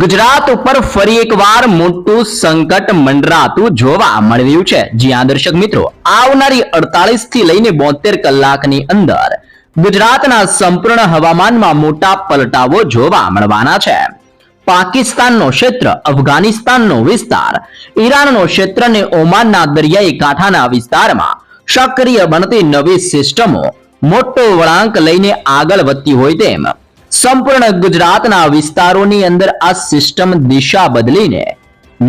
ગુજરાત ઉપર ફરી એકવાર મોટું સંકટ મંડરાતું જોવા મળી રહ્યું છે। જ્યાં દર્શક મિત્રો આવનારી 48 થી લઈને 72 કલાકની અંદર ગુજરાતના સંપૂર્ણ હવામાનમાં મોટા પલટાવો જોવા મળવાના છે। પાકિસ્તાનનો ક્ષેત્ર, અફઘાનિસ્તાનનો વિસ્તાર, ઈરાનનો ક્ષેત્ર અને ઓમાનના દરિયાઈ કાંઠાના વિસ્તારમાં સક્રિય બનતી નવી સિસ્ટમો મોટો વળાંક લઈને આગળ વધતી હોય તેમ સંપૂર્ણ ગુજરાતના વિસ્તારોની અંદર આ સિસ્ટમ દિશા બદલીને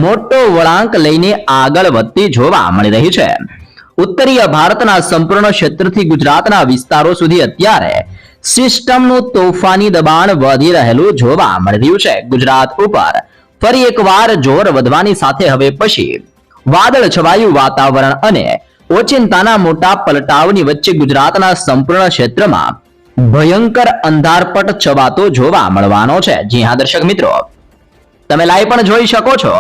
મોટો વળાંક લઈને આગળ વધતી જોવા મળી રહી છે। ઉત્તરીય ભારતના સંપૂર્ણ ક્ષેત્રથી ગુજરાતના વિસ્તારો સુધી અત્યારે સિસ્ટમનું તોફાની દબાણ વધી રહેલું જોવા મળી રહ્યું છે। ગુજરાત ઉપર ફરી એકવાર જોર વધવાની સાથે હવે પછી વાદળ છવાયું વાતાવરણ અને ઓચિંતાના મોટા પલટાવની વચ્ચે ગુજરાતના સંપૂર્ણ ક્ષેત્રમાં ભયંકર અંધારપટ છવાતો જોવા મળવાનો છે। જી હા દર્શક મિત્રો, તમે લાઈવ પણ જોઈ શકો છો,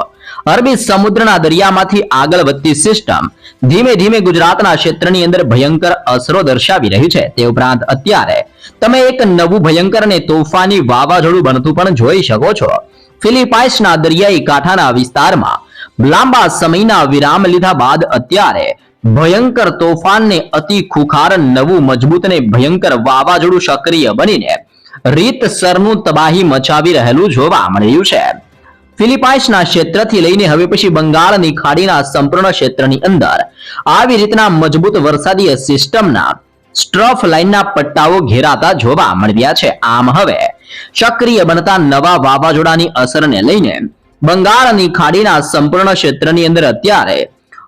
અરબી સમુદ્રના દરિયામાંથી આગળ વધતી સિસ્ટમ ધીમે ધીમે ગુજરાતના ક્ષેત્રની અંદર ભયંકર અસરો દર્શાવી રહી છે। તે ઉપરાંત અત્યારે તમે એક નવું ભયંકર અને તોફાની વાવાઝોડું બનતું પણ જોઈ શકો છો। ફિલિપાઇન્સના દરિયાઈ કાંઠાના વિસ્તારમાં લાંબા સમયના વિરામ લીધા બાદ અત્યારે ભયંકર તોફાનને અતિ ખુખાર નવું મજબૂત અને ભયંકર વાવાઝોડું સક્રિય બનીને રીતસરનું તબાહી મચાવી રહેલું જોવા મળી રહ્યું છે। ફિલિપાઇન્સના ક્ષેત્રથી લઈને હવે પછી બંગાળની ખાડીના સંપૂર્ણ ક્ષેત્રની અંદર આવી રીતના મજબૂત વરસાદી સિસ્ટમના સ્ટ્રફ લાઇનના પટ્ટાઓ ઘેરાતા જોવા મળી રહ્યા છે। આમ હવે સક્રિય બનતા નવા વાવાઝોડાની અસરને લઈને બંગાળની ખાડીના સંપૂર્ણ ક્ષેત્રની અંદર અત્યારે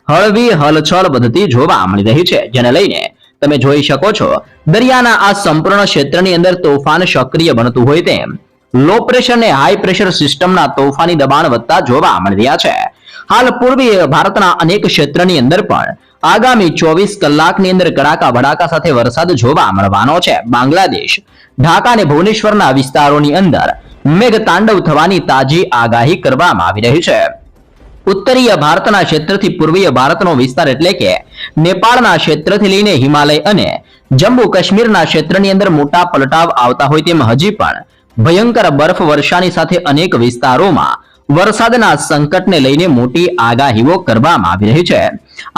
હળવી હલચલ વધતી જોવા મળી રહી છે, જેને લઈને તમે જોઈ શકો છો દરિયાના આ સંપૂર્ણ ક્ષેત્રની અંદર તોફાન સક્રિય બનતું હોય તેમ લો પ્રેશર અને હાઈ પ્રેશર સિસ્ટમના તોફાની દબાણ વધતા જોવા મળી રહ્યા છે। હાલ પૂર્વીય ભારતના અનેક ક્ષેત્રની અંદર પણ આગામી 24 કલાકની અંદર કડાકા ભડાકા સાથે વરસાદ જોવા મળવાનો છે। બાંગ્લાદેશ, ઢાકા અને ભુવનેશ્વરના વિસ્તારોની અંદર મેઘ તાંડવ થવાની તાજી આગાહી કરવામાં આવી રહી છે। ઉત્તરીય ભારતના ક્ષેત્રથી પૂર્વીય ભારતનો વિસ્તાર એટલે કે નેપાળના ક્ષેત્રથી લઈને હિમાલય અને જમ્મુ કાશ્મીરના ક્ષેત્રની અંદર મોટા પલટાવ આવતા હોય તેમ હજી પણ ભયંકર બરફ વર્ષાની સાથે અનેક વિસ્તારોમાં વરસાદના સંકટને લઈને મોટી આગાહીઓ કરવામાં આવી રહી છે।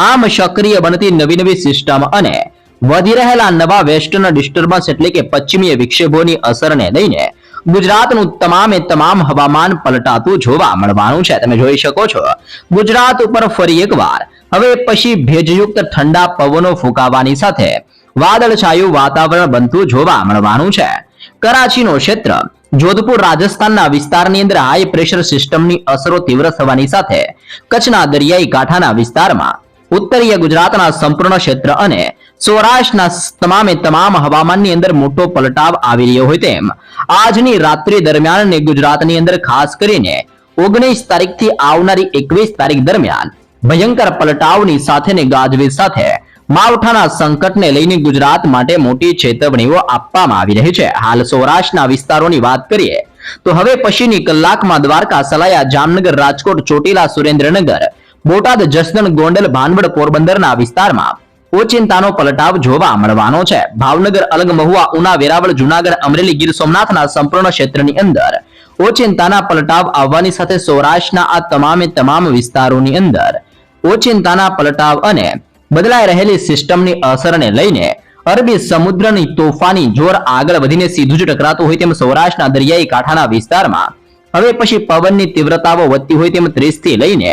આમ સક્રિય બનતી નવી સિસ્ટમ અને વધી રહેલા નવા વેસ્ટર્ન ડિસ્ટર્બન્સ એટલે કે પશ્ચિમીય વિક્ષેપોની અસરને લઈને ગુજરાતનું તમામ હવામાન પલટાતું જોવા મળવાનું છે। તમે જોઈ શકો છો ગુજરાત ઉપર ફરી એકવાર હવે પછી ભેજયુક્ત ઠંડા પવનો ફૂંકાવાની સાથે વાદળછાયું વાતાવરણ બનતું જોવા મળવાનું છે। કરાચીનો ક્ષેત્ર, જોધપુર રાજસ્થાનના વિસ્તારની અંદર હાઈ પ્રેશર સિસ્ટમની અસરો તીવ્ર થવાની સાથે કચ્છના દરિયાઈ કાંઠાના વિસ્તારમાં ઉત્તરીય ગુજરાતના સંપૂર્ણ ક્ષેત્ર અને સૌરાષ્ટ્રના તમામ હવામાનની અંદર મોટો પલટાવ આવી રહ્યો હોય તેમ આજની રાત્રિ દરમિયાન ગુજરાતની અંદર ખાસ કરીને 19 તારીખથી આવનારી 21 તારીખ દરમિયાન ભયંકર પલટાવની સાથે ને ગાજવીજ સાથે માવઠાના સંકટને લઈને ગુજરાત માટે મોટી ચેતવણીઓ આપવામાં આવી રહી છે। હાલ સૌરાષ્ટ્રના વિસ્તારોની વાત કરીએ તો હવે પછીની કલાકમાં દ્વારકા, સલાયા, જામનગર, રાજકોટ, ચોટીલા, સુરેન્દ્રનગર, બોટાદ, જસદણ, ગોંડલ, ભાનવડ, પોરબંદરના વિસ્તારમાં ઓચિંતાનો પલટાવ જોવા મળવાનો છે। ભાવનગર, અલંગ, મહુવા, ઉના, વેરાવળ, જુનાગઢ, અમરેલી, ગીર સોમનાથના સંપૂર્ણ ક્ષેત્રની અંદર ઓચિંતાના પલટાવ આવવાની સાથે સૌરાષ્ટ્રના આ તમામ વિસ્તારોની અંદર ઓચિંતાના પલટાવ અને બદલાઈ રહેલી સિસ્ટમની અસરને લઈને અરબી સમુદ્રની તોફાની જોર આગળ વધીને સીધું જ ટકરાતું હોય તેમ સૌરાષ્ટ્રના દરિયાઈ કાંઠાના વિસ્તારમાં હવે પછી પવનની તીવ્રતાઓ વધતી હોય તેમ 30 થી લઈને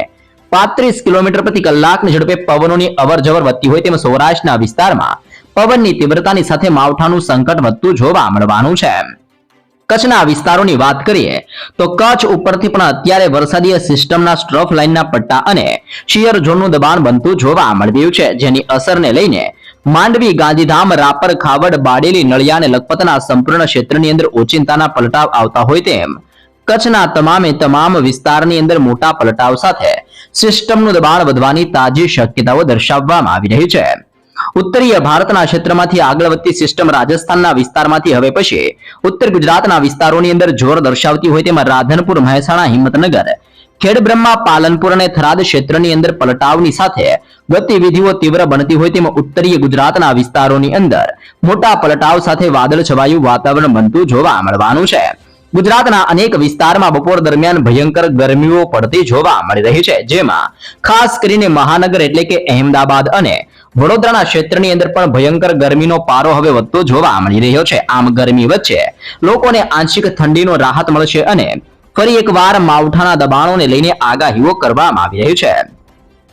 35 કિલોમીટર પ્રતિ કલાકની ઝડપે પવનોની અવરજવર વધતી હોય તેમ સૌરાષ્ટ્રના વિસ્તારમાં પવનની તીવ્રતાની સાથે માવઠાનું સંકટ વધતું જોવા મળવાનું છે। કચ્છના વિસ્તારોની વાત કરીએ તો કચ્છ ઉપરથી પણ અત્યારે વરસાદી સિસ્ટમના સ્ટ્રફ લાઇનના પટ્ટા અને શિયર ઝોનનું દબાણ બનતું જોવા મળી રહ્યું છે, જેની અસરને લઈને માંડવી, ગાંધીધામ, રાપર, ખાવડ, બાડેલી, નળિયા અને લખપતના સંપૂર્ણ ક્ષેત્રની અંદર ઓચિંતાના પલટાવ આવતા હોય તેમ કચ્છના તમામ વિસ્તારની અંદર મોટા પલટાવ સાથે સિસ્ટમનું દબાણ વધવાની તાજી શક્યતાઓ દર્શાવવામાં આવી રહી છે। ઉત્તરીય ભારતના ક્ષેત્રમાંથી આગળ વધતી સિસ્ટમ રાજસ્થાનના વિસ્તારમાંથી હવે પછી ઉત્તર ગુજરાતના વિસ્તારોની અંદર જોર દર્શાવતી હોય તેમાં રાધનપુર, મહેસાણા, હિંમતનગર, ખેડબ્રહ્મા, પાલનપુર અને થરાદ ક્ષેત્રની અંદર પલટાવની સાથે ગતિવિધિઓ તીવ્ર બનતી હોય તેમાં ઉત્તરીય ગુજરાતના વિસ્તારોની અંદર મોટા પલટાવ સાથે વાદળ છવાયું વાતાવરણ બનતું જોવા મળવાનું છે। ગુજરાતના અનેક વિસ્તારમાં બપોર દરમિયાન ભયંકર ગરમીઓ પડતી જોવા મળી રહી છે, જેમાં ખાસ કરીને મહાનગર એટલે કે અહેમદાબાદ અને વડોદરાના ક્ષેત્રની અંદર પણ ભયંકર ગરમીનો પારો હવે વધતો જોવા મળી રહ્યો છે. આમ ગરમી વચ્ચે લોકોને આંશિક ઠંડીનો રાહત મળશે અને ફરી એકવાર માવઠાના દબાણોને લઈને આગાહીઓ કરવામાં આવી રહી છે.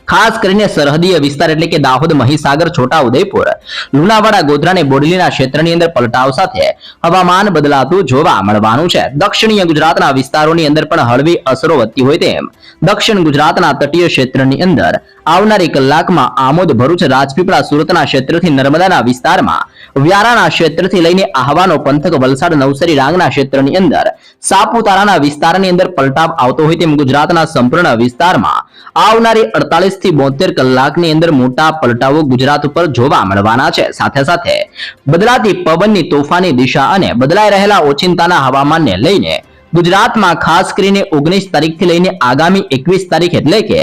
ખાસ કરીને સરહદીય વિસ્તાર એટલે કે દાહોદ, મહીસાગર, છોટાઉદેપુર, લુણાવાડા, ગોધરા અને બોડેલીના ક્ષેત્રની અંદર પલટાવ સાથે હવામાન બદલાતું જોવા મળવાનું છે. દક્ષિણીય ગુજરાતના વિસ્તારોની અંદર પણ હળવી અસરો વધતી હોય તેમ દક્ષિણ ગુજરાતના તટીય ક્ષેત્રની અંદર આવનારી કલાકમાં આમોદ, ભરૂચ, રાજપીપળા, સુરતના ક્ષેત્રથી નર્મદાના વિસ્તારમાં, વ્યારાના ક્ષેત્રથી લઈને આહવાનો પંથક, વલસાડ, નવસારી, ડાંગના ક્ષેત્રની અંદર, સાપુતારાના વિસ્તારની અંદર પલટાવ આવતો હોય તેમ ગુજરાતના સંપૂર્ણ વિસ્તારમાં આવનારી 48 થી 72 કલાકની અંદર મોટા પલટાવો ગુજરાત ઉપર જોવા મળવાના છે. સાથે સાથે બદલાતી પવનની તોફાની દિશા અને બદલાઈ રહેલા ઓચિંતાના હવામાનને લઈને ગુજરાતમાં ખાસ કરીને 19 તારીખથી લઈને આગામી 21 તારીખ એટલે કે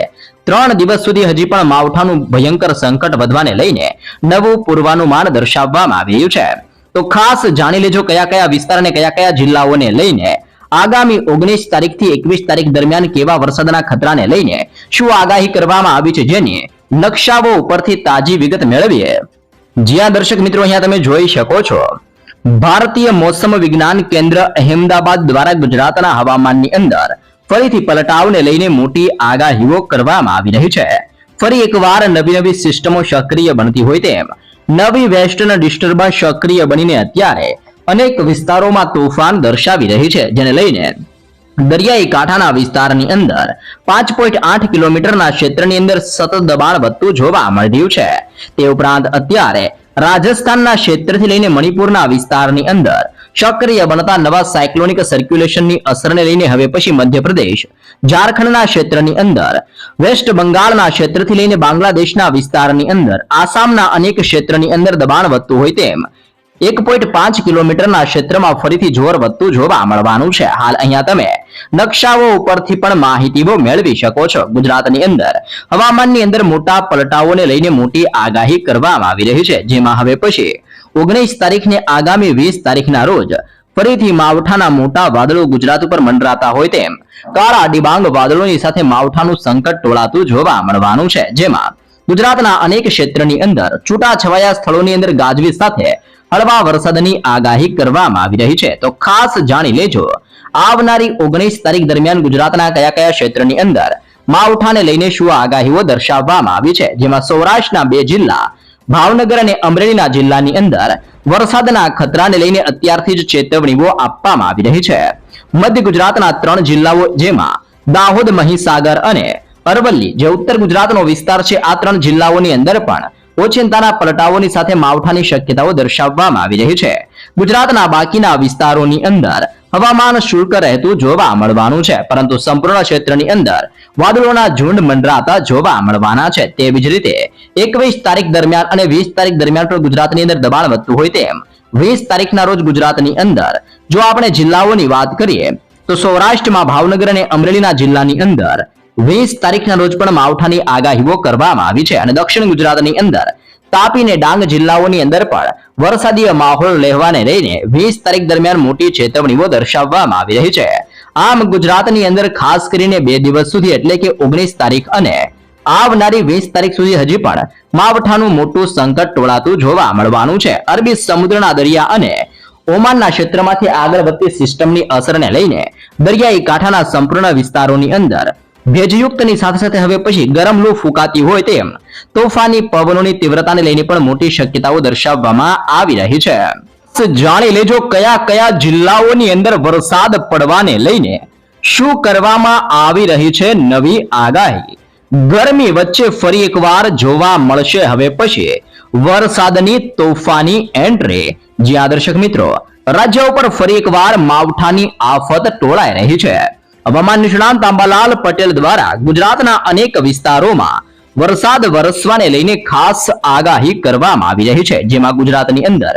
3 દિવસ સુધી હજી પણ માવઠાનું ભયંકર સંકટ વધવાને લઈને નવું પૂર્વાનુમાન દર્શાવવામાં આવી રહ્યું છે. તો ખાસ જાણી લેજો કયા વિસ્તાર અને કયા જિલ્લાઓને લઈને આગામી 19 તારીખથી 21 તારીખ દરમિયાન કેવા વરસાદના ખતરાને લઈને શું આગાહી કરવામાં આવી છે, જેની નકશાઓ ઉપરથી તાજી વિગત મેળવીએ. જ્યાં દર્શક મિત્રો અહીંયા તમે જોઈ શકો છો, ભારતીય મોસમ વિજ્ઞાન કેન્દ્ર અહેમદાબાદ દ્વારા ગુજરાતના હવામાનની અંદર ફરીથી પલટાવને લઈને મોટી આગાહીઓ કરવામાં આવી રહી છે. ફરી એકવાર નવી સિસ્ટમો સક્રિય બનતી હોય તેમ નવી વેસ્ટર્ન ડિસ્ટર્બન્સ સક્રિય બનીને અત્યારે અનેક વિસ્તારોમાં તોફાન દર્શાવી રહી છે, જેને લઈને દરિયાઈ કાંઠાના વિસ્તારની અંદર 5.8 કિલોમીટરના ક્ષેત્રની અંદર સતત દબાણ વધતું જોવા મળી રહ્યું છે. તે ઉપરાંત અત્યારે રાજસ્થાનના ક્ષેત્રથી લઈને મણિપુરના વિસ્તારની અંદર સક્રિય બનતા નવા સાયક્લોનિક સર્ક્યુલેશનની અસરને લઈને હવે પછી મધ્યપ્રદેશ, ઝારખંડના ક્ષેત્રની અંદર, વેસ્ટ બંગાળના ક્ષેત્રથી લઈને બાંગ્લાદેશના વિસ્તારની અંદર, આસામના અનેક ક્ષેત્રની અંદર દબાણ વધતું હોય તેમ 1.5 કિલોમીટરના ક્ષેત્રમાં ફરીથી જોર વધતું જોવા મળવાનું છે. હાલ અહીંયા તમે નકશાઓ ઉપરથી પણ માહિતીઓ મેળવી શકો છો. ગુજરાતની અંદર હવામાનની અંદર મોટા પલટાઓને લઈને મોટી આગાહી કરવામાં આવી રહી છે, જેમાં હવે પછી 19 તારીખને આગામી 20 તારીખના રોજ ફરીથી માવઠાના મોટા વાદળો ગુજરાત ઉપર મંડરાતા હોય તેમ કાળા ડિબાંગ વાદળોની સાથે માવઠાનું સંકટ ટોળાતું જોવા મળવાનું છે, જેમાં ગુજરાતના અનેક ક્ષેત્રની અંદર છૂટાછવાયા સ્થળોની અંદર ગાજવીજ સાથે હળવા વરસાદની આગાહી કરવામાં આવી રહી છે. તો ખાસ જાણી લેજો આવનારી 19 તારીખ દરમિયાન ગુજરાતના કયા ક્ષેત્રની અંદર માવઠાને લઈને શું આગાહીઓ દર્શાવવામાં આવી છે, જેમાં સૌરાષ્ટ્રના 2 જિલ્લા ભાવનગર અને અમરેલીના જિલ્લાની અંદર વરસાદના ખતરાને લઈને અત્યારથી જ ચેતવણીઓ આપવામાં આવી રહી છે. મધ્ય ગુજરાતના 3 જિલ્લાઓ જેમાં દાહોદ, મહીસાગર અને અરવલ્લી જે ઉત્તર ગુજરાતનો વિસ્તાર છે, આ 3 જિલ્લાઓની અંદર પણ ઓચિંતાના પલટાઓની સાથે માવઠાની શક્યતાઓ દર્શાવવામાં આવી રહી છે. ગુજરાતના બાકીના વિસ્તારોની અંદર હવામાન શુષ્ક રહેતું જોવા મળવાનું છે, પરંતુ સંપૂર્ણ ક્ષેત્રની અંદર વાદળોના ઝુંડ મંડરાતા જોવા મળવાના છે. તેવી જ રીતે 21 તારીખ દરમિયાન અને 20 તારીખ દરમિયાન પણ ગુજરાતની અંદર દબાણ વધતું હોય તેમ 20 તારીખના રોજ ગુજરાતની અંદર જો આપણે જિલ્લાઓની વાત કરીએ તો સૌરાષ્ટ્રમાં ભાવનગર અને અમરેલીના જિલ્લાની અંદર 20 તારીખના રોજ પણ માવઠાની આગાહીઓ કરવામાં આવી છે અને દક્ષિણ ગુજરાતની અંદર તાપી અને ડાંગ જિલ્લાઓની અંદર પણ વરસાદીય માહોલ રહેવાને લઈને 20 તારીખ દરમિયાન મોટી ચેતવણીઓ દર્શાવવામાં આવી રહી છે. આમ ગુજરાતની અંદર ખાસ કરીને 2 દિવસ સુધી એટલે કે 19 તારીખ અને આવનારી 20 તારીખ સુધી હજી પણ માવઠાનું મોટું સંકટ ટોળાતું જોવા મળવાનું છે. અરબી સમુદ્રના દરિયા અને ઓમાનના ક્ષેત્રમાંથી આગળ વધતી સિસ્ટમની અસરને લઈને દરિયાઈ કાંઠાના સંપૂર્ણ વિસ્તારોની અંદર ભેજયુક્તની સાથે સાથે હવે પછી ગરમ લૂ ફૂંકાતી હોય તેમ તોફાની પવનોની તીવ્રતાને લઈને પણ મોટી શક્યતાઓ દર્શાવવામાં આવી રહી છે. જાણી લેજો કયા જિલ્લાઓની અંદર વરસાદ પડવાને લઈને શું કરવામાં આવી રહી છે નવી આગાહી. ગરમી વચ્ચે ફરી એકવાર જોવા મળશે હવે પછી વરસાદની તોફાની એન્ટ્રી. જ્યાં દર્શક મિત્રો રાજ્ય ઉપર ફરી એકવાર માવઠાની આફત ટોળાઈ રહી છે. હવામાન નિષ્ણાંત અંબાલાલ પટેલ દ્વારા ગુજરાતના અનેક વિસ્તારોમાં વરસાદ વરસવાને લઈને ખાસ આગાહી કરવામાં આવી રહી છે, જેમાં ગુજરાતની અંદર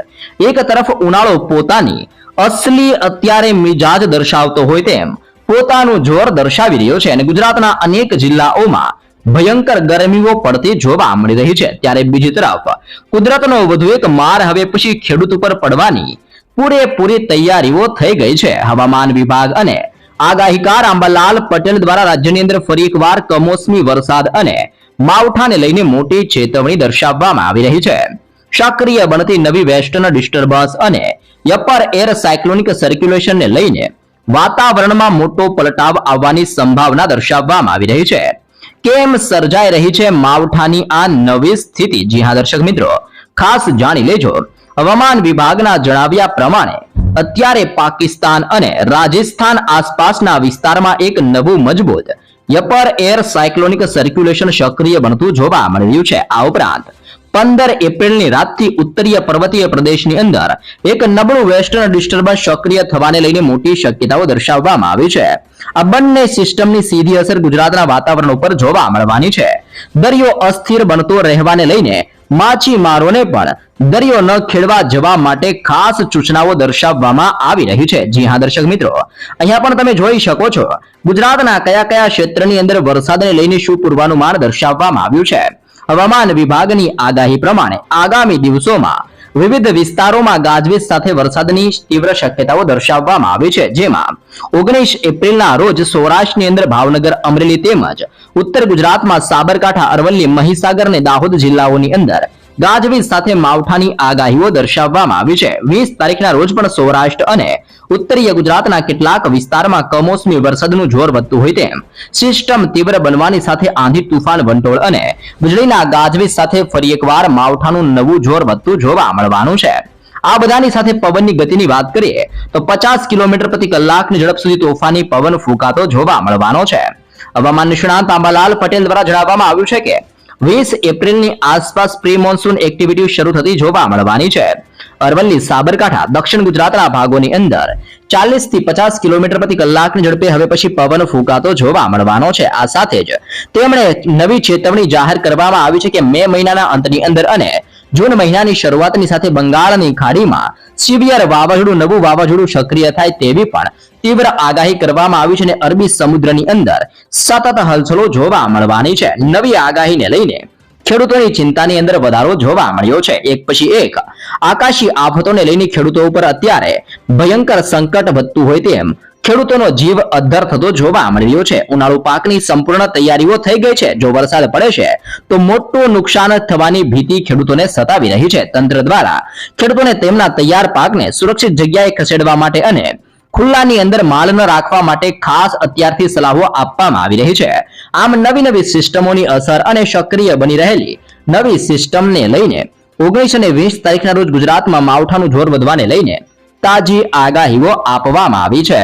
એક તરફ ઉનાળો પોતાની અસલી અત્યારે મિજાજ દર્શાવતો હોય તેમ પોતાનું જોર દર્શાવી રહ્યો છે અને ગુજરાતના અનેક જિલ્લાઓમાં ભયંકર ગરમીઓ પડતી જોવા મળી રહી છે, ત્યારે બીજી તરફ કુદરતનો વધુ એક માર હવે પછી ખેડૂત ઉપર પડવાની પૂરેપૂરી તૈયારીઓ થઈ ગઈ છે. હવામાન વિભાગ અને આગાહીકાર અંબાલાલ પટેલ દ્વારા રાજ્યની અંદર ફરી એકવાર કમોસમી વરસાદ અને માવઠાને લઈને મોટી ચેતવણી દર્શાવવામાં આવી રહી છે. સક્રિય બનતી નવી વેસ્ટર્ન ડિસ્ટર્બન્સ અને અપર એર સાયક્લોનિક સર્ક્યુલેશનને લઈને વાતાવરણમાં મોટો પલટાવ આવવાની સંભાવના દર્શાવવામાં આવી રહી છે. કેમ સર્જાઈ રહી છે માવઠાની આ નવી સ્થિતિ? જી હા દર્શક મિત્રો, ખાસ જાણી લેજો. હવામાન વિભાગના જણાવ્યા પ્રમાણે અત્યારે પાકિસ્તાન અને રાજસ્થાન આસપાસના વિસ્તારમાં એક નવું મજબૂત અપર એર સાયક્લોનિક સર્ક્યુલેશન સક્રિય બનતું જોવા મળી રહ્યું છે. આ ઉપરાંત 15 એપ્રિલની રાતથી ઉત્તરીય પર્વતીય પ્રદેશની અંદર એક નબળું વેસ્ટર્ન ડિસ્ટર્બન્સ સક્રિય થવાને લઈને મોટી શક્યતાઓ દર્શાવવામાં આવી છે. આ બંને સિસ્ટમની સીધી અસર ગુજરાતના વાતાવરણ ઉપર જોવા મળવાની છે. દરિયો અસ્થિર બનતો રહેવાને લઈને માછીમારોને પણ દરિયો ન ખેડવા જવા માટે ખાસ સૂચનાઓ દર્શાવવામાં આવી રહી છે. જી હા દર્શક મિત્રો, અહીંયા પણ તમે જોઈ શકો છો ગુજરાતના કયા કયા ક્ષેત્રની અંદર વરસાદને લઈને શું પૂર્વાનુમાન દર્શાવવામાં આવ્યું છે. હવામાન વિભાગની આગાહી પ્રમાણે આગામી દિવસોમાં વિવિધ વિસ્તારોમાં ગાજવીજ સાથે વરસાદની તીવ્ર શક્યતાઓ દર્શાવવામાં આવી છે. જેમાં 19 એપ્રિલના રોજ સૌરાષ્ટ્રની અંદર ભાવનગર, અમરેલી તેમજ ઉત્તર ગુજરાતમાં સાબરકાંઠા, અરવલ્લી, મહીસાગર અને દાહોદ જિલ્લાઓની અંદર ગાજવીજ સાથે માવઠાની આગાહીઓ દર્શાવવામાં આવી છે. 20 તારીખના રોજ પણ સૌરાષ્ટ્ર અને ઉત્તરીય ગુજરાતના કેટલાક વિસ્તારમાં કમોસમી વરસાદનું જોર વધતું હોય તેમ સિસ્ટમ તીવ્ર બનવાની સાથે આંધી, તુફાન, વંટોળ અને વીજળીના ગાજવીજ સાથે ફરી એકવાર માવઠાનું નવું જોર વધતું જોવા મળવાનું છે. આ બધાની સાથે પવનની ગતિની વાત કરીએ તો 50 કિલોમીટર પ્રતિ કલાકની ઝડપ સુધી તોફાની પવન ફૂંકાતો જોવા મળવાનો છે. હવામાન નિષ્ણાત અંબાલાલ પટેલ દ્વારા જણાવવામાં આવ્યું છે કે 20 એપ્રિલની આસપાસ પ્રી મોન્સૂન એક્ટિવિટી શરૂ થતી જોવા મળવાની છે. અરવલ્લી, સાબરકાંઠા, દક્ષિણ ગુજરાતના ભાગોની અંદર 40 થી 50 કિલોમીટર પ્રતિ કલાકની ઝડપે હવે પછી પવન ફૂંકાતો જોવા મળવાનો છે. આ સાથે જ તેમણે નવી ચેતવણી જાહેર કરવામાં આવી છે કે મે મહિનાના અંતની અંદર અને જૂન મહિનાની શરૂઆતની સાથે બંગાળની ખાડીમાં સિવિયર વાવાઝોડું, નવું વાવાઝોડું સક્રિય થાય તેવી પણ તીવ્ર આગાહી કરવામાં આવી છે અને અરબી સમુદ્રની અંદર સતત હલચલો જોવા મળવાની છે. નવી આગાહીને લઈને ખેડૂતોની ચિંતાની અંદર વધારો જોવા મળ્યો છે. એક પછી એક આકાશી આફતોને લઈને ખેડૂતો ઉપર અત્યારે ભયંકર સંકટ વધતું હોય તેમ ખેડૂતોનો જીવ અદ્ધર થતો જોવા મળી રહ્યો છે. ઉનાળુ પાકની સંપૂર્ણ તૈયારીઓ થઈ ગઈ છે. જો વરસાદ પડે છે તો મોટું નુકસાન થવાની ભીતિ ખેડૂતોને સતાવી રહી છે. તંત્ર દ્વારા ખેડૂતોને તેમના તૈયાર પાકને સુરક્ષિત જગ્યાએ ખસેડવા માટે અને ખુલ્લાની અંદર માલ ન રાખવા માટે ખાસ અત્યારથી સલાહો આપવામાં આવી રહી છે. આમ નવી સિસ્ટમોની અસર અને સક્રિય બની રહેલી નવી સિસ્ટમને લઈને 19 અને 20 તારીખના રોજ ગુજરાતમાં માવઠાનું જોર વધવાને લઈને તાજી આગાહીઓ આપવામાં આવી છે.